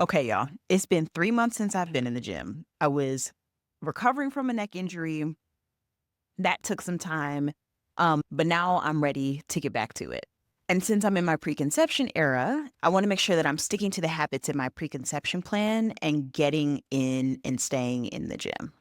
Okay, y'all. It's been 3 months since I've been in the gym. I was recovering from a neck injury. That took some time. But now I'm ready to get back to it. And since I'm in my preconception era, I want to make sure that I'm sticking to the habits in my preconception plan and getting in and staying in the gym.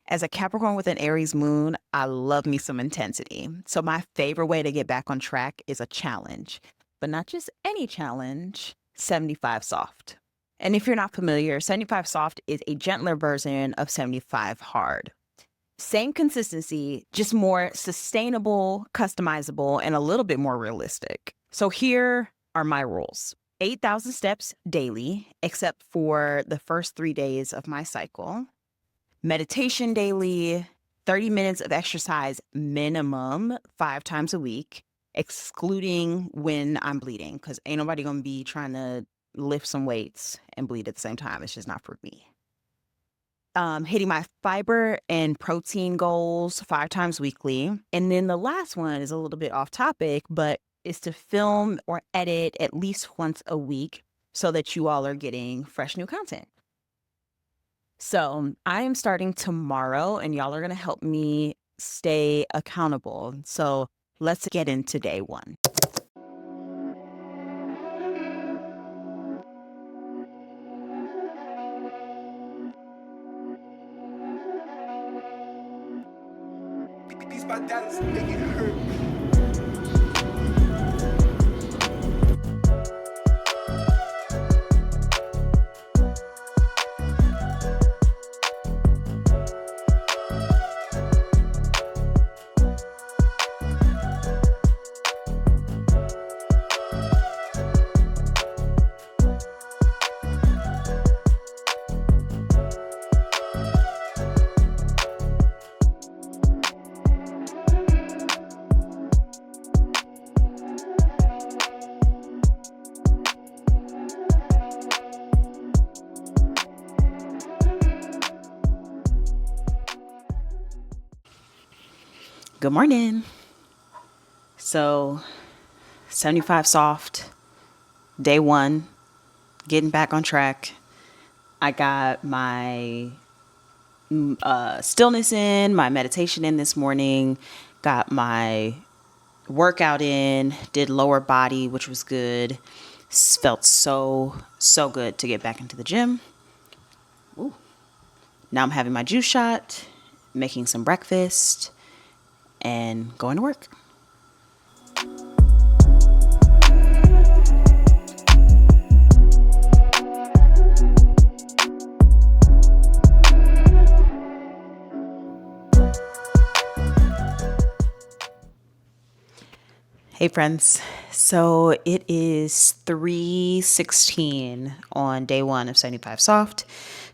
As a Capricorn with an Aries moon, I love me some intensity. So my favorite way to get back on track is a challenge, but not just any challenge, 75 soft. And if you're not familiar, 75 soft is a gentler version of 75 hard. Same consistency, just more sustainable, customizable, and a little bit more realistic. So here are my rules. 8,000 steps daily, except for the first 3 days of my cycle. Meditation daily, 30 minutes of exercise minimum 5 times a week, excluding when I'm bleeding, because ain't nobody gonna be trying to lift some weights and bleed at the same time. It's just not for me. Hitting my fiber and protein goals 5 times weekly. And then the last one is a little bit off topic, but is to film or edit at least once a week so that you all are getting fresh new content. So I am starting tomorrow, and y'all are going to help me stay accountable. So let's get into day one. These my dollars make it hurt. Good morning. So 75 soft, day one, getting back on track. I got my stillness in, my meditation in this morning, got my workout in, did lower body, which was good. Felt so good to get back into the gym. Ooh. Now I'm having my juice shot, making some breakfast, and going to work. Hey friends, so it is 3:16 on day one of 75 soft.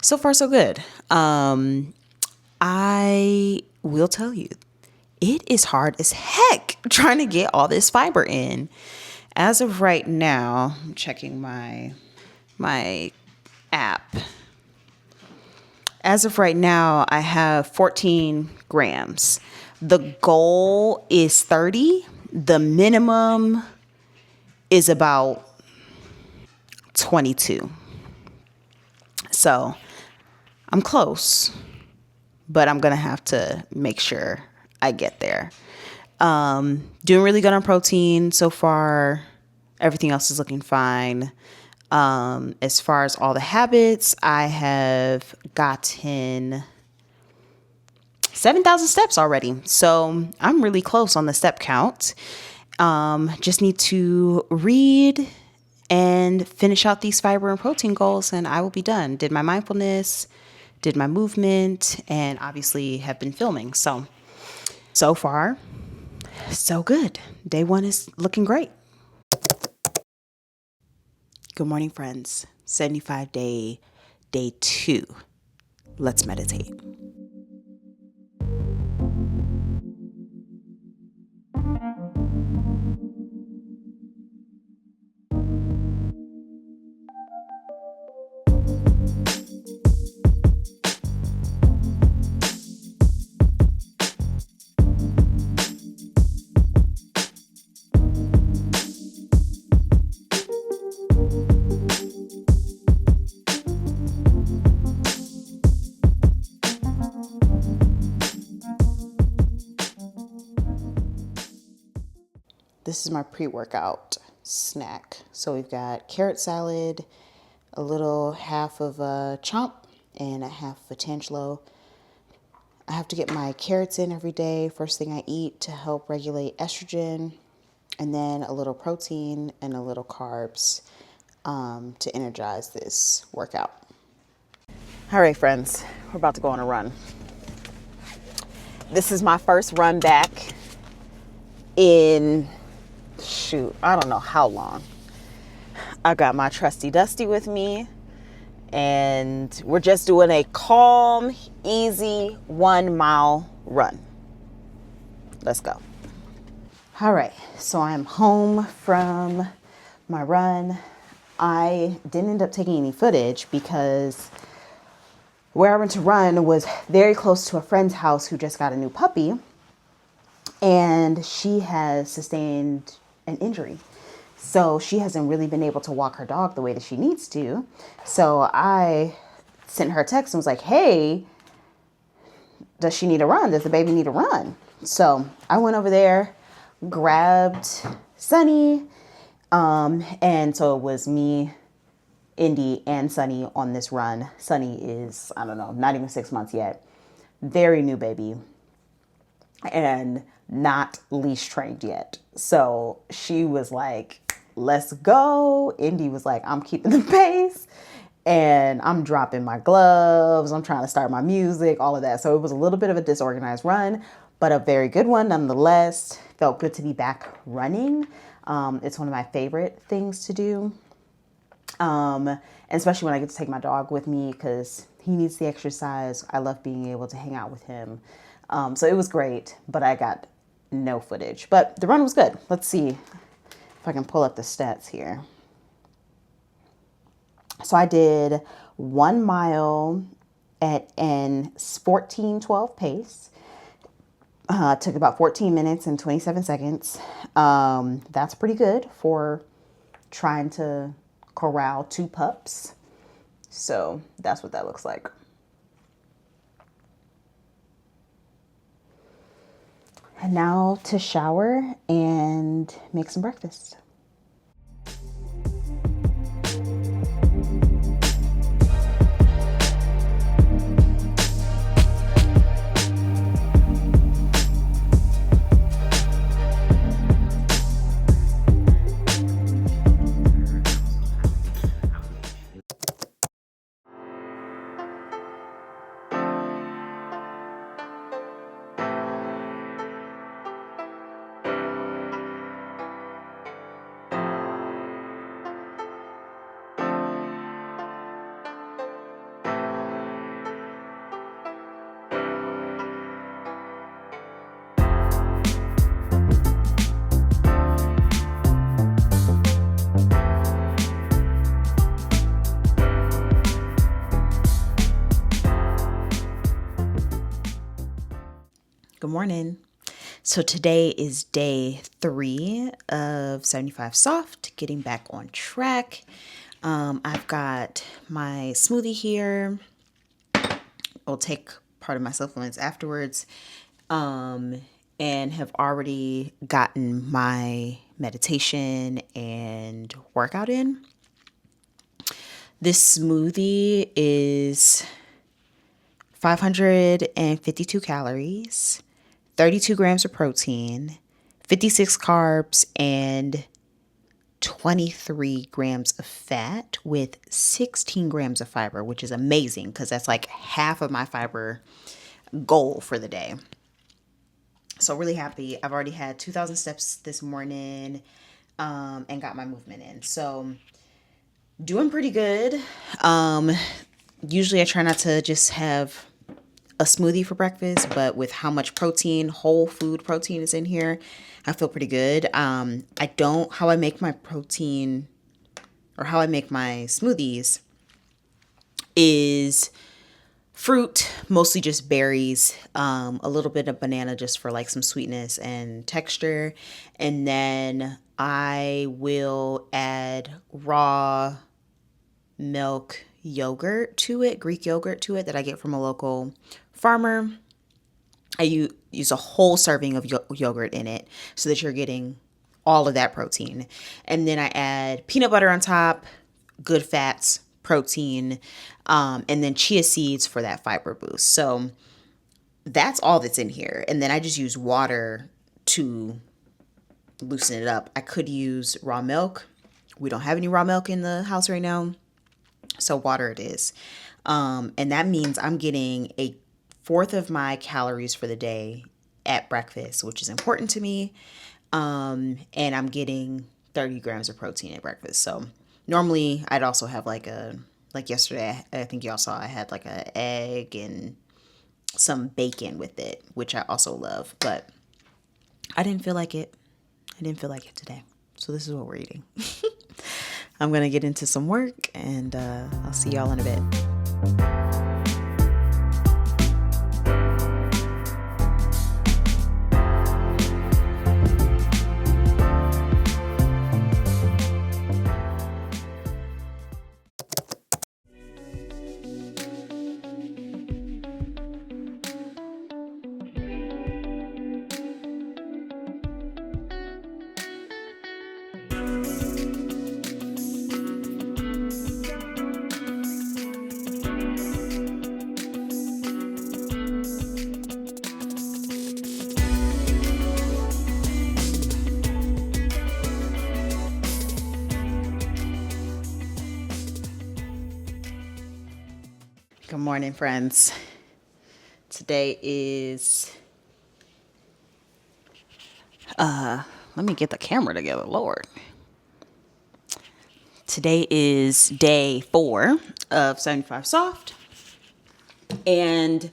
So far so good. I will tell you, it is hard as heck trying to get all this fiber in. As of right now, I'm checking my app. As of right now, I have 14 grams. The goal is 30. The minimum is about 22. So I'm close, but I'm going to have to make sure I get there. Doing really good on protein so far. Everything else is looking fine. As far as all the habits, I have gotten 7,000 steps already. So I'm really close on the step count. Just need to read and finish out these fiber and protein goals, and I will be done. Did my mindfulness, did my movement, and obviously have been filming. So far, so good. Day one is looking great. Good morning, friends. 75 day 2. Let's meditate. this is my pre-workout snack. So we've got carrot salad, a little half of a chomp, and a half of a Tangelo. I have to get my carrots in every day, first thing I eat, to help regulate estrogen, and then a little protein and a little carbs to energize this workout. All right, friends, we're about to go on a run. This is my first run back in, I don't know how long. I got my trusty Dusty with me, and we're just doing a calm, easy 1 mile run. Let's go. All right, so I'm home from my run. I didn't end up taking any footage because where I went to run was very close to a friend's house who just got a new puppy, and she has sustained an injury. So she hasn't really been able to walk her dog the way that she needs to. So I sent her a text and was like, hey, does she need a run? Does the baby need a run? So I went over there, grabbed Sunny, and so it was me, Indy, and Sunny on this run. Sunny is, I don't know, not even 6 months yet. Very new baby and not leash trained yet. So she was like, let's go. Indy was like, I'm keeping the pace, and I'm dropping my gloves. I'm trying to start my music, all of that. So it was a little bit of a disorganized run, but a very good one nonetheless. Felt good to be back running. It's one of my favorite things to do. And especially when I get to take my dog with me because he needs the exercise. I love being able to hang out with him. So it was great, but I got no footage. But the run was good. Let's see if I can pull up the stats here. So I did 1 mile at an 14:12 pace. Took about 14 minutes and 27 seconds. That's pretty good for trying to corral 2 pups. So that's what that looks like. And now to shower and make some breakfast. Good morning. So today is day 3 of 75 Soft, getting back on track. I've got my smoothie here. I'll take part of my supplements afterwards, and have already gotten my meditation and workout in. This smoothie is 552 calories, 32 grams of protein, 56 carbs, and 23 grams of fat with 16 grams of fiber, which is amazing because that's like half of my fiber goal for the day. So really happy. I've already had 2,000 steps this morning, and got my movement in. So doing pretty good. Usually I try not to just have a smoothie for breakfast, but with how much protein, whole food protein is in here, I feel pretty good. How I make my protein or how I make my smoothies is fruit, mostly just berries, a little bit of banana just for like some sweetness and texture. And then I will add raw milk yogurt to it, Greek yogurt to it that I get from a local farmer. I use a whole serving of yogurt in it so that you're getting all of that protein. And then I add peanut butter on top, good fats, protein, and then chia seeds for that fiber boost. So that's all that's in here. And then I just use water to loosen it up. I could use raw milk. We don't have any raw milk in the house right now, so water it is. And that means I'm getting a fourth of my calories for the day at breakfast, which is important to me. And I'm getting 30 grams of protein at breakfast. So normally I'd also have like yesterday, I think y'all saw I had like an egg and some bacon with it, which I also love, but I didn't feel like it. I didn't feel like it today. So this is what we're eating. I'm going to get into some work, and I'll see y'all in a bit. Good morning, friends. Today is, let me get the camera together, Lord. Today is day 4 of 75 Soft, and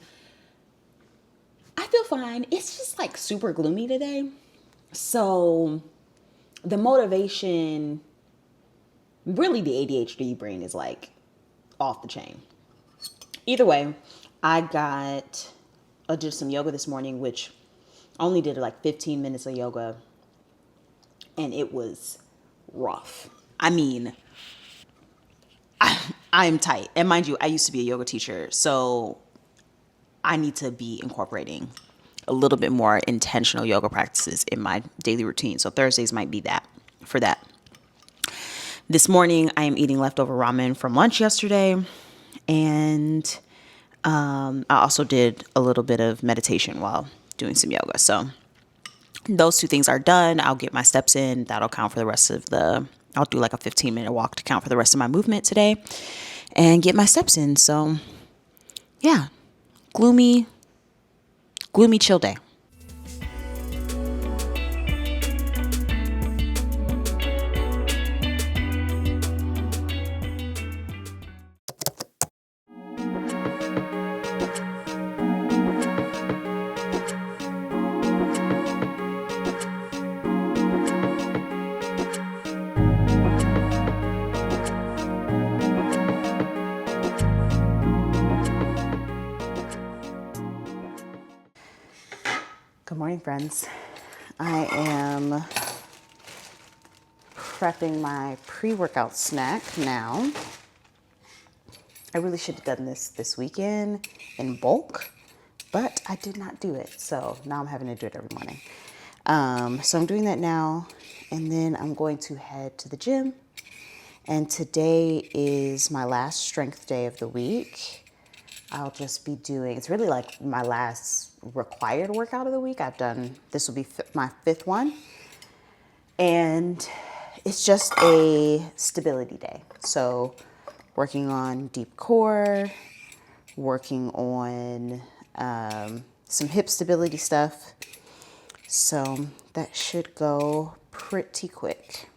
I feel fine. It's just like super gloomy today. So the motivation, really the ADHD brain is like off the chain. Either way, I did some yoga this morning, which I only did like 15 minutes of yoga, and it was rough. I mean, I'm tight. And mind you, I used to be a yoga teacher, so I need to be incorporating a little bit more intentional yoga practices in my daily routine. So Thursdays might be that for that. This morning, I am eating leftover ramen from lunch yesterday. And I also did a little bit of meditation while doing some yoga. So those 2 things are done. I'll get my steps in. That'll count for the rest of I'll do like a 15-minute walk to count for the rest of my movement today and get my steps in. So yeah, gloomy, chill day. Good morning, friends. I am prepping my pre-workout snack now. I really should have done this weekend in bulk, but I did not do it. So now I'm having to do it every morning. So I'm doing that now, and then I'm going to head to the gym. And today is my last strength day of the week. I'll just be doing, it's really like my last required workout of the week. This will be my 5th one. And it's just a stability day. So working on deep core, working on some hip stability stuff. So that should go pretty quick.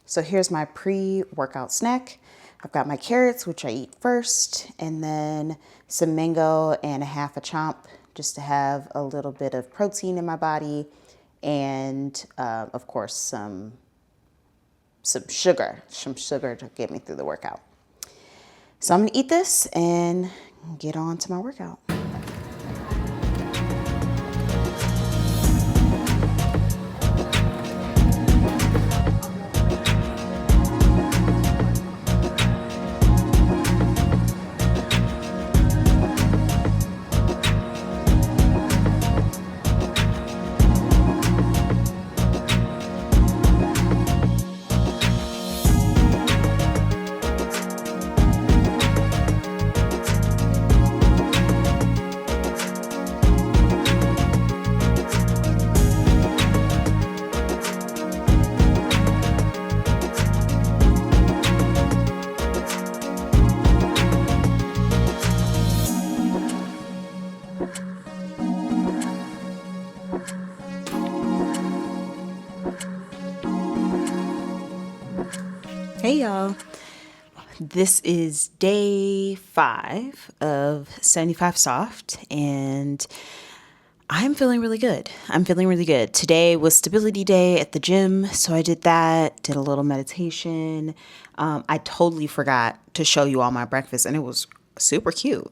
So here's my pre-workout snack. I've got my carrots, which I eat first, and then some mango and a half a chomp just to have a little bit of protein in my body, and of course some sugar to get me through the workout. So I'm gonna eat this and get on to my workout. Hey y'all. This is day 5 of 75 Soft, and I'm feeling really good. Today was stability day at the gym, so I did that, did a little meditation. I totally forgot to show you all my breakfast, and it was super cute.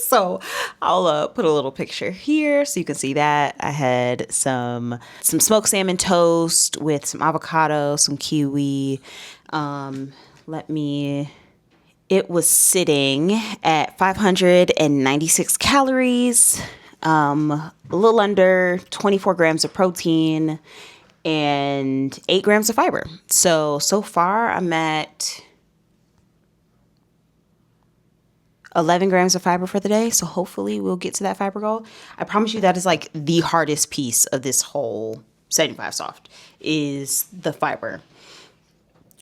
So I'll put a little picture here so you can see that. I had some smoked salmon toast with some avocado, some kiwi. It was sitting at 596 calories, a little under 24 grams of protein, and 8 grams of fiber. So far I'm at 11 grams of fiber for the day. So hopefully we'll get to that fiber goal. I promise you that is like the hardest piece of this whole 75 Soft is the fiber.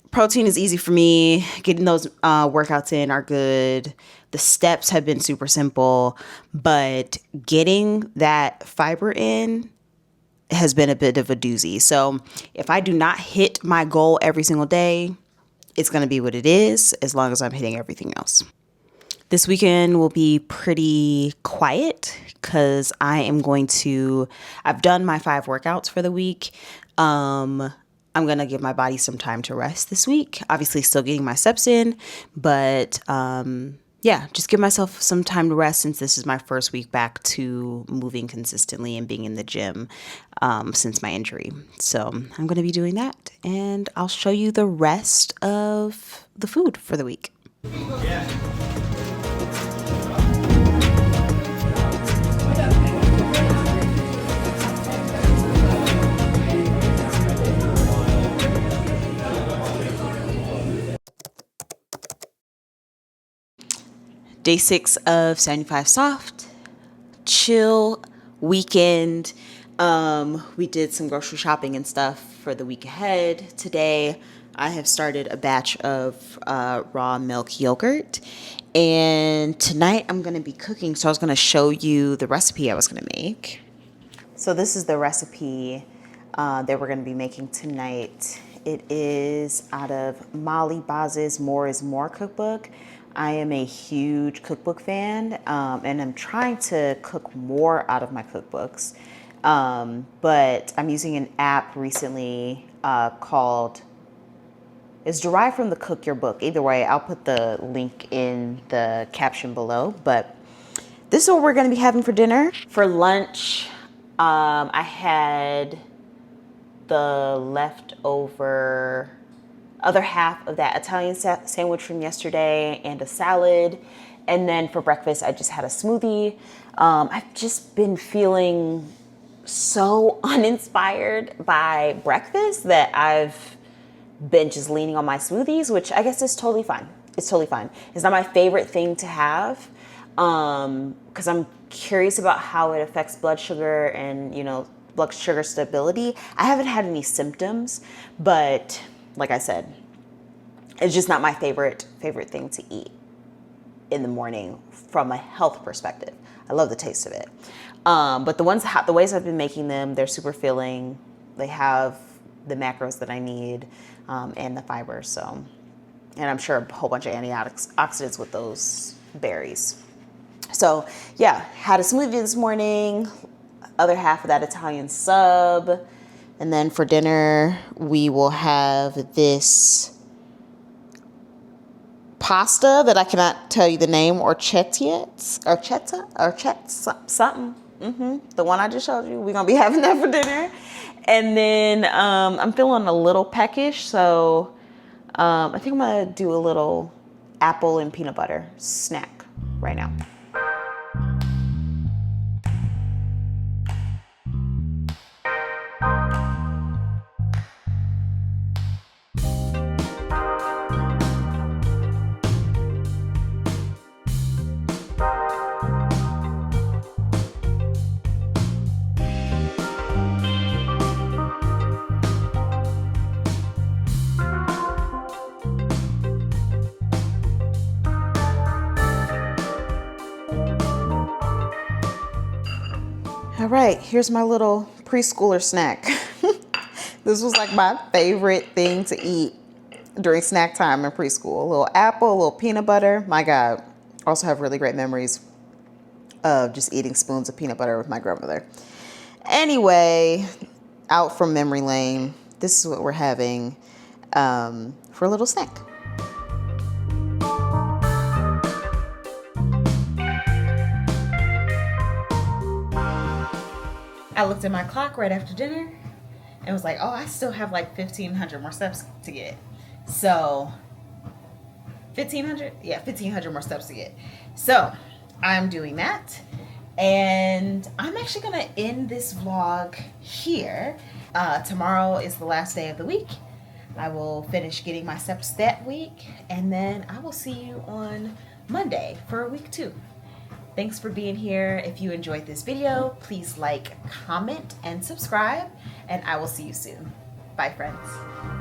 Protein is easy for me. Getting those workouts in are good. The steps have been super simple, but getting that fiber in has been a bit of a doozy. So if I do not hit my goal every single day, it's going to be what it is as long as I'm hitting everything else. This weekend will be pretty quiet because I've done my 5 workouts for the week. I'm going to give my body some time to rest this week. Obviously still getting my steps in, but just give myself some time to rest since this is my first week back to moving consistently and being in the gym since my injury. So I'm going to be doing that, and I'll show you the rest of the food for the week. Day 6 of 75 Soft, chill weekend. We did some grocery shopping and stuff for the week ahead. Today, I have started a batch of raw milk yogurt, and tonight I'm going to be cooking. So I was going to show you the recipe I was going to make. So this is the recipe that we're going to be making tonight. It is out of Molly Baz's More is More cookbook. I am a huge cookbook fan, and I'm trying to cook more out of my cookbooks. But I'm using an app recently it's derived from the Cook Your Book. Either way, I'll put the link in the caption below. But this is what we're going to be having for dinner. For lunch, I had the leftover other half of that Italian sandwich from yesterday and a salad. And then for breakfast, I just had a smoothie. I've just been feeling so uninspired by breakfast that I've been just leaning on my smoothies, which I guess is totally fine. It's totally fine. It's not my favorite thing to have because I'm curious about how it affects blood sugar and, blood sugar stability. I haven't had any symptoms, but like I said, it's just not my favorite thing to eat in the morning from a health perspective. I love the taste of it. But the ways I've been making them, they're super filling. They have the macros that I need and the fiber. So, and I'm sure a whole bunch of antioxidants with those berries. So yeah, had a smoothie this morning, other half of that Italian sub. And then for dinner, we will have this pasta that I cannot tell you the name, something. The one I just showed you. We're going to be having that for dinner. And then I'm feeling a little peckish, so I think I'm going to do a little apple and peanut butter snack right now. All right, here's my little preschooler snack. This was like my favorite thing to eat during snack time in preschool. A little apple, a little peanut butter. My God. Also have really great memories of just eating spoons of peanut butter with my grandmother. Anyway, out from memory lane, this is what we're having for a little snack. I looked at my clock right after dinner and was like, oh, I still have like 1,500 more steps to get. So 1,500? Yeah, 1,500 more steps to get. So I'm doing that. And I'm actually going to end this vlog here. Tomorrow is the last day of the week. I will finish getting my steps that week. And then I will see you on Monday for week 2. Thanks for being here. If you enjoyed this video, please like, comment, and subscribe. And I will see you soon. Bye, friends.